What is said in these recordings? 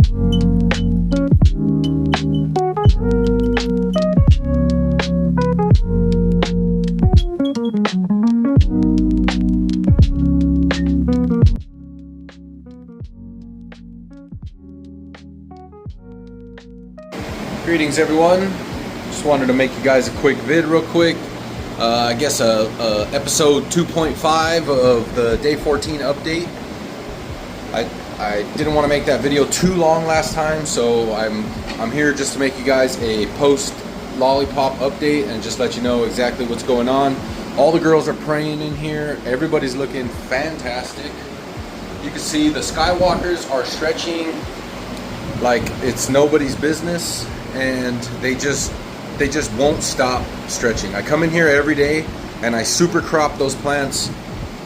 Greetings everyone, just wanted to make you guys a quick vid real quick. I guess episode 2.5 of the day 14 update. I didn't want to make that video too long last time, so I'm here just to make you guys a post lollipop update and just let you know exactly what's going on. All the girls are praying in here, everybody's looking fantastic. You can see the skywalkers are stretching like it's nobody's business, and they just won't stop stretching. I come in here every day and I super crop those plants.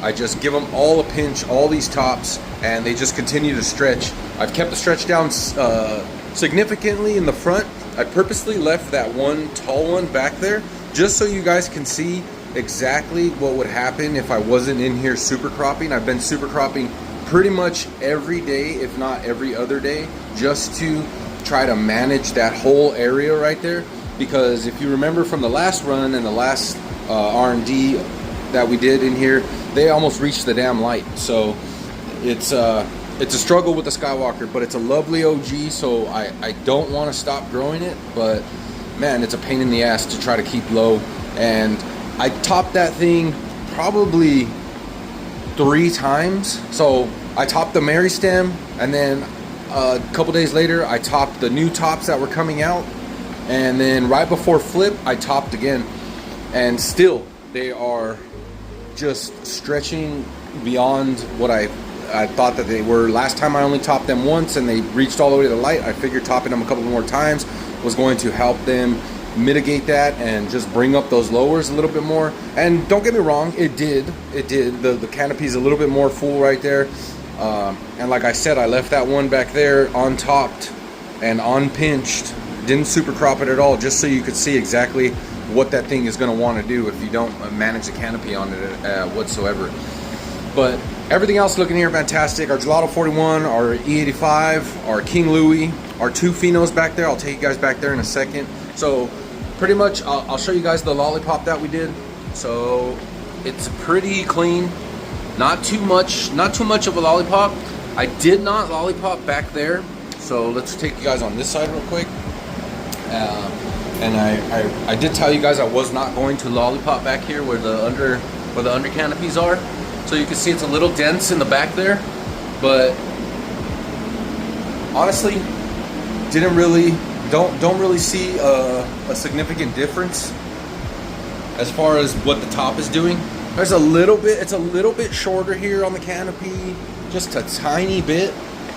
I just give them all a pinch, all these tops, and they just continue to stretch. I've kept the stretch down significantly in the front. I purposely left that one tall one back there just so you guys can see exactly what would happen if I wasn't in here super cropping. I've been super cropping pretty much every day, if not every other day, just to try to manage that whole area right there. Because if you remember from the last run and the last R&D that we did in here, they almost reached the damn light. So it's a struggle with the Skywalker, but it's a lovely OG, so I don't want to stop growing it, but man, it's a pain in the ass to try to keep low. And I topped that thing probably 3 times. So I topped the Mary stem, and then a couple days later I topped the new tops that were coming out, and then right before flip I topped again, and still they are just stretching beyond what I thought that they were. Last time I only topped them once and they reached all the way to the light. I figured topping them a couple more times was going to help them mitigate that and just bring up those lowers a little bit more. And don't get me wrong, it did. The canopy is a little bit more full right there. And like I said, I left that one back there untopped and unpinched. Didn't super crop it at all, just so you could see exactly what that thing is going to want to do if you don't manage the canopy on it whatsoever. But everything else looking here fantastic. Our Gelato 41, our E85, our King Louis, our 2 Phenos back there. I'll take you guys back there in a second. So pretty much I'll show you guys the lollipop that we did. So it's pretty clean. Not too much of a lollipop. I did not lollipop back there, so let's take you guys on this side real quick. And I did tell you guys I was not going to lollipop back here where the under canopies are. So you can see it's a little dense in the back there, but honestly, don't really see a significant difference as far as what the top is doing. There's a little bit, it's a little bit shorter here on the canopy, just a tiny bit,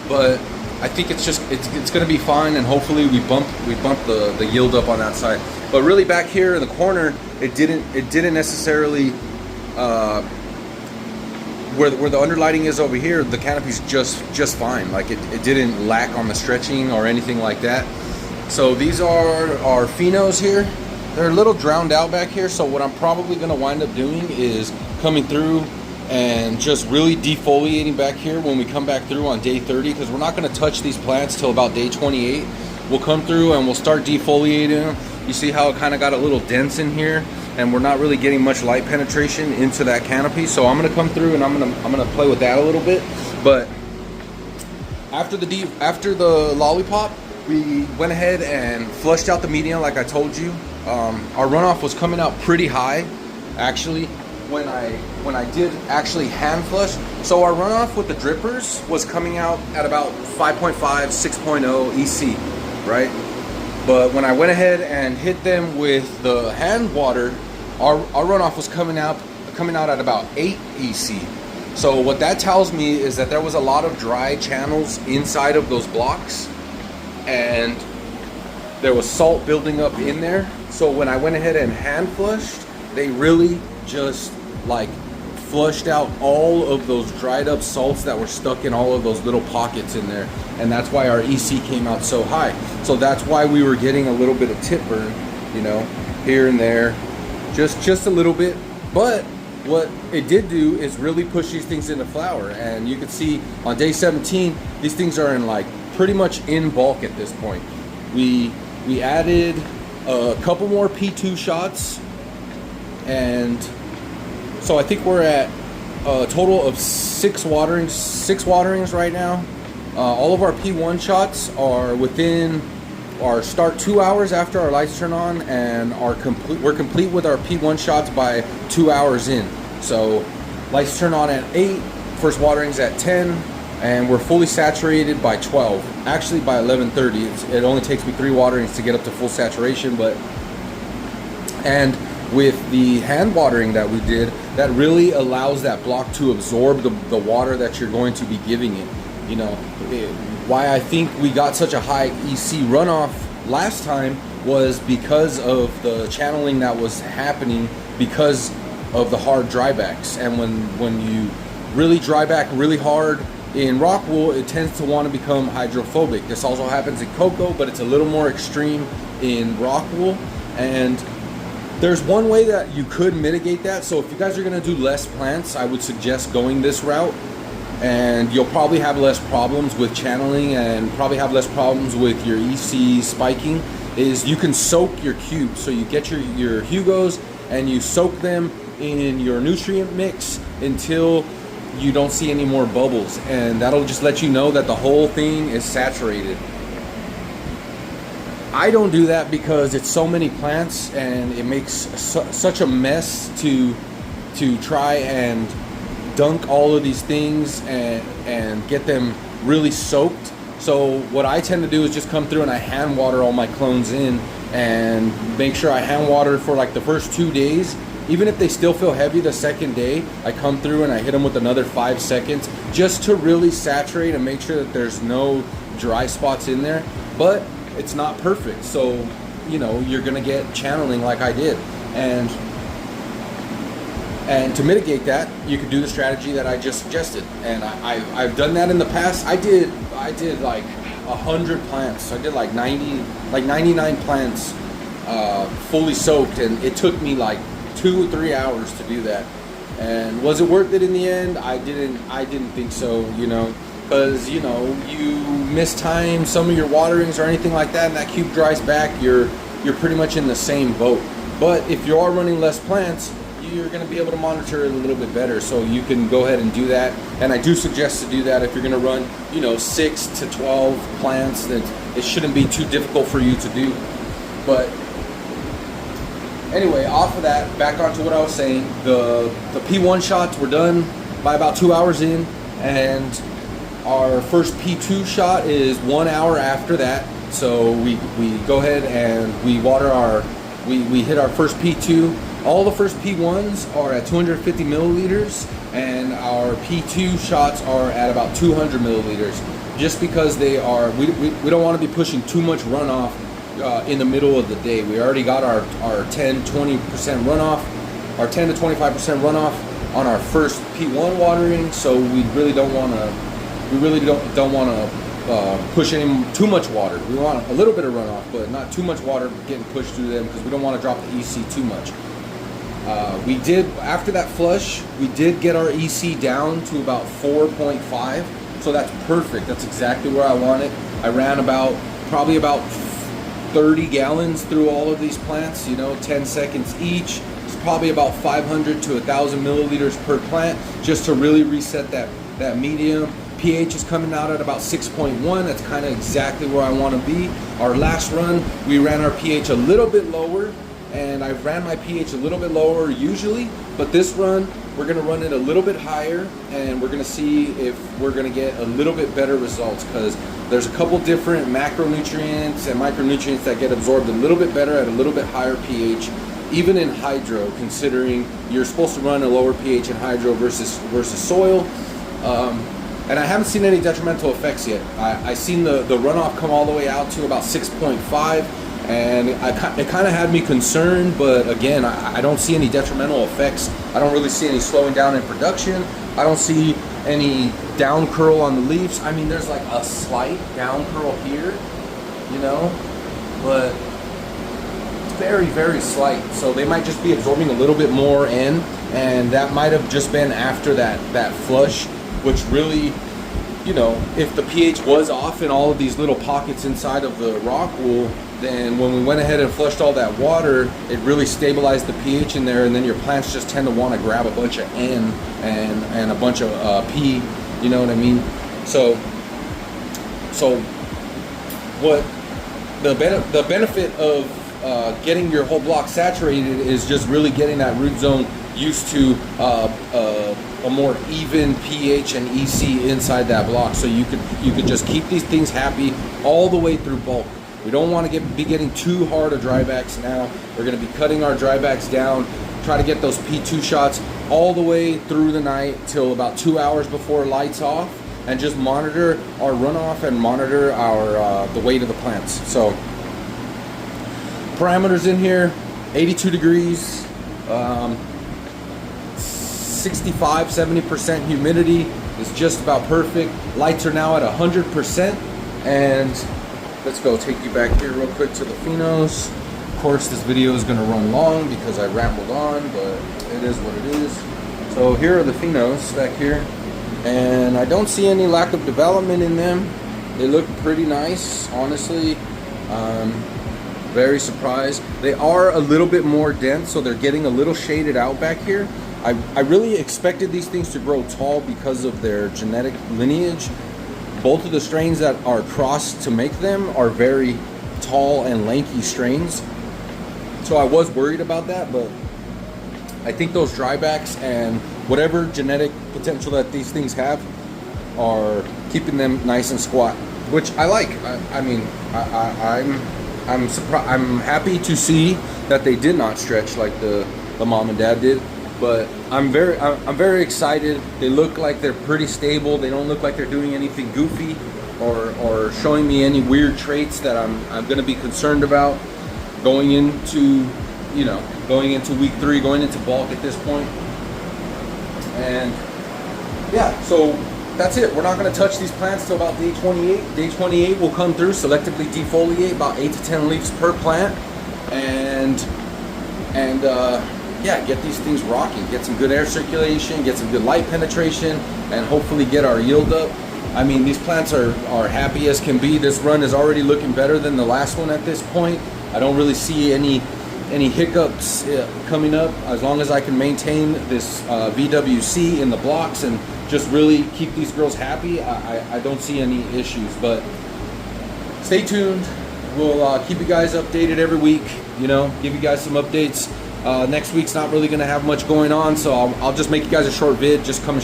but I think it's gonna be fine, and hopefully we bump the yield up on that side. But really back here in the corner, it didn't necessarily where the underlighting is over here, the canopy's just fine. Like it didn't lack on the stretching or anything like that. So these are our Phenos here. They're a little drowned out back here, so what I'm probably going to wind up doing is coming through and just really defoliating back here when we come back through on day 30, because we're not going to touch these plants till about day 28. We'll come through and we'll start defoliating them. You see how it kind of got a little dense in here, and we're not really getting much light penetration into that canopy. So I'm going to come through and I'm going to play with that a little bit. But after the lollipop, we went ahead and flushed out the medium like I told you. Our runoff was coming out pretty high, actually, when I did actually hand flush. So our runoff with the drippers was coming out at about 5.5, 6.0 EC, right? But when I went ahead and hit them with the hand water, our runoff was coming out at about 8 EC. So what that tells me is that there was a lot of dry channels inside of those blocks, and there was salt building up in there. So when I went ahead and hand flushed, they really just like flushed out all of those dried up salts that were stuck in all of those little pockets in there, and that's why our EC came out so high. So that's why we were getting a little bit of tip burn, you know, here and there, just a little bit. But what it did do is really push these things into flower, and you can see on day 17 these things are in like pretty much in bulk at this point. We added a couple more P2 shots, and so I think we're at a total of six waterings right now. All of our P1 shots are within our start 2 hours after our lights turn on, and we're complete with our P1 shots by 2 hours in. So lights turn on at 8, first waterings at 10, and we're fully saturated by 12. Actually by 11:30. It only takes me 3 waterings to get up to full saturation, and with the hand watering that we did, that really allows that block to absorb the water that you're going to be giving it. You know, why I think we got such a high EC runoff last time was because of the channeling that was happening because of the hard drybacks. And when you really dry back really hard in rock wool, it tends to want to become hydrophobic. This also happens in cocoa, but it's a little more extreme in rock wool. And there's one way that you could mitigate that. So if you guys are going to do less plants, I would suggest going this route, and you'll probably have less problems with channeling and probably have less problems with your EC spiking. Is you can soak your cubes. So you get your Hugos and you soak them in your nutrient mix until you don't see any more bubbles, and that'll just let you know that the whole thing is saturated. I don't do that because it's so many plants and it makes such a mess to try and dunk all of these things and get them really soaked. So what I tend to do is just come through and I hand water all my clones in, and make sure I hand water for like the first 2 days. Even if they still feel heavy the second day, I come through and I hit them with another 5 seconds just to really saturate and make sure that there's no dry spots in there. But it's not perfect, so you know you're gonna get channeling like I did. And to mitigate that, you could do the strategy that I just suggested. And I've done that in the past. I did like 100 plants. I did like 99 plants fully soaked, and it took me like 2 or 3 hours to do that. And was it worth it in the end? I didn't think so, you know, because you know, you miss time some of your waterings or anything like that, and that cube dries back, you're pretty much in the same boat. But if you are running less plants, you're going to be able to monitor it a little bit better, so you can go ahead and do that. And I do suggest to do that if you're going to run, you know, 6 to 12 plants. That it shouldn't be too difficult for you to do. But anyway, off of that, back onto what I was saying. The P1 shots were done by about 2 hours in, and our first P2 shot is 1 hour after that. So we go ahead and we water we hit our first P2. All the first P1s are at 250 milliliters, and our P2 shots are at about 200 milliliters, just because they are, we don't want to be pushing too much runoff in the middle of the day. We already got our 10-20% runoff, our 10 to 25% runoff on our first P1 watering, so we really don't want to push too much water. We want a little bit of runoff, but not too much water getting pushed through them, because we don't want to drop the EC too much. We did, after that flush, we did get our EC down to about 4.5, so that's perfect. That's exactly where I want it. I ran probably about 30 gallons through all of these plants, you know, 10 seconds each. It's probably about 500 to 1,000 milliliters per plant, just to really reset that medium. pH is coming out at about 6.1. That's kind of exactly where I want to be. Our last run, we ran our pH a little bit lower, and I ran my pH a little bit lower usually, but this run, we're going to run it a little bit higher, and we're going to see if we're going to get a little bit better results, because there's a couple different macronutrients and micronutrients that get absorbed a little bit better at a little bit higher pH, even in hydro, considering you're supposed to run a lower pH in hydro versus soil. And I haven't seen any detrimental effects yet. I seen the runoff come all the way out to about 6.5, and it kind of had me concerned, but again, I don't see any detrimental effects. I don't really see any slowing down in production. I don't see any down curl on the leaves. I mean, there's like a slight down curl here, you know, but it's very, very slight. So they might just be absorbing a little bit more in, and that might have just been after that flush, which really you know, if the pH was off in all of these little pockets inside of the rock wool, then when we went ahead and flushed all that water, it really stabilized the pH in there, and then your plants just tend to want to grab a bunch of N and a bunch of P, you know what I mean? So what the benefit of getting your whole block saturated is just really getting that root zone used to a more even pH and EC inside that block, so you could just keep these things happy all the way through bulk. We don't want to be getting too hard of drybacks now. We're going to be cutting our drybacks down, try to get those P2 shots all the way through the night till about 2 hours before lights off, and just monitor our runoff and monitor our the weight of the plants. So parameters in here, 82 degrees, 65-70% humidity is just about perfect. Lights are now at 100%, and let's go take you back here real quick to the Phenos. Of course, this video is going to run long because I rambled on, but it is what it is. So here are the Phenos back here, and I don't see any lack of development in them. They look pretty nice, honestly. Very surprised. They are a little bit more dense, so they're getting a little shaded out back here. I really expected these things to grow tall because of their genetic lineage. Both of the strains that are crossed to make them are very tall and lanky strains. So I was worried about that, but I think those drybacks and whatever genetic potential that these things have are keeping them nice and squat, which I like. I'm surprised. I'm happy to see that they did not stretch like the mom and dad did. But I'm very excited. They look like they're pretty stable. They don't look like they're doing anything goofy or showing me any weird traits that I'm going to be concerned about going into week 3, going into bulk at this point. And yeah, so that's it. We're not going to touch these plants till about day 28. Day 28 will come through, selectively defoliate about 8 to 10 leaves per plant, and yeah, get these things rocking, get some good air circulation, get some good light penetration, and hopefully get our yield up. I mean, these plants are happy as can be. This run is already looking better than the last one at this point. I don't really see any hiccups coming up, as long as I can maintain this VWC in the blocks and just really keep these girls happy. I don't see any issues, but stay tuned. We'll keep you guys updated every week, you know, give you guys some updates. Next week's not really going to have much going on, so I'll just make you guys a short vid, just come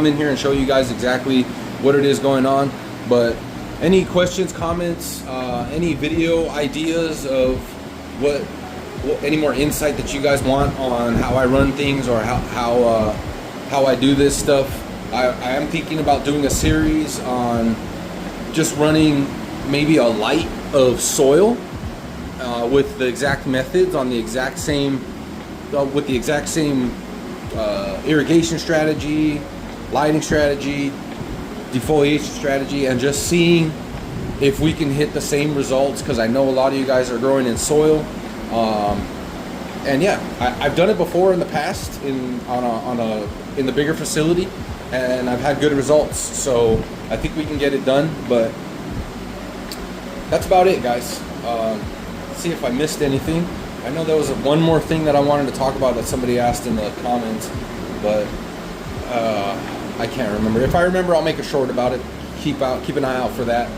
in here and show you guys exactly what it is going on. But any questions, comments, any video ideas of what any more insight that you guys want on how I run things or how I do this stuff, I am thinking about doing a series on just running maybe a light of soil with the exact methods on the exact same with the exact same irrigation strategy, lighting strategy, defoliation strategy, and just seeing if we can hit the same results, because I know a lot of you guys are growing in soil. And yeah, I've done it before in the past in the bigger facility, and I've had good results, so I think we can get it done. But that's about it, guys. Let's see if I missed anything. I know there was one more thing that I wanted to talk about that somebody asked in the comments, but I can't remember. If I remember, I'll make a short about it. Keep an eye out for that.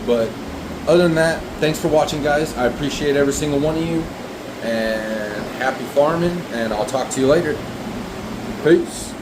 But other than that, thanks for watching, guys. I appreciate every single one of you, and happy farming, and I'll talk to you later. Peace.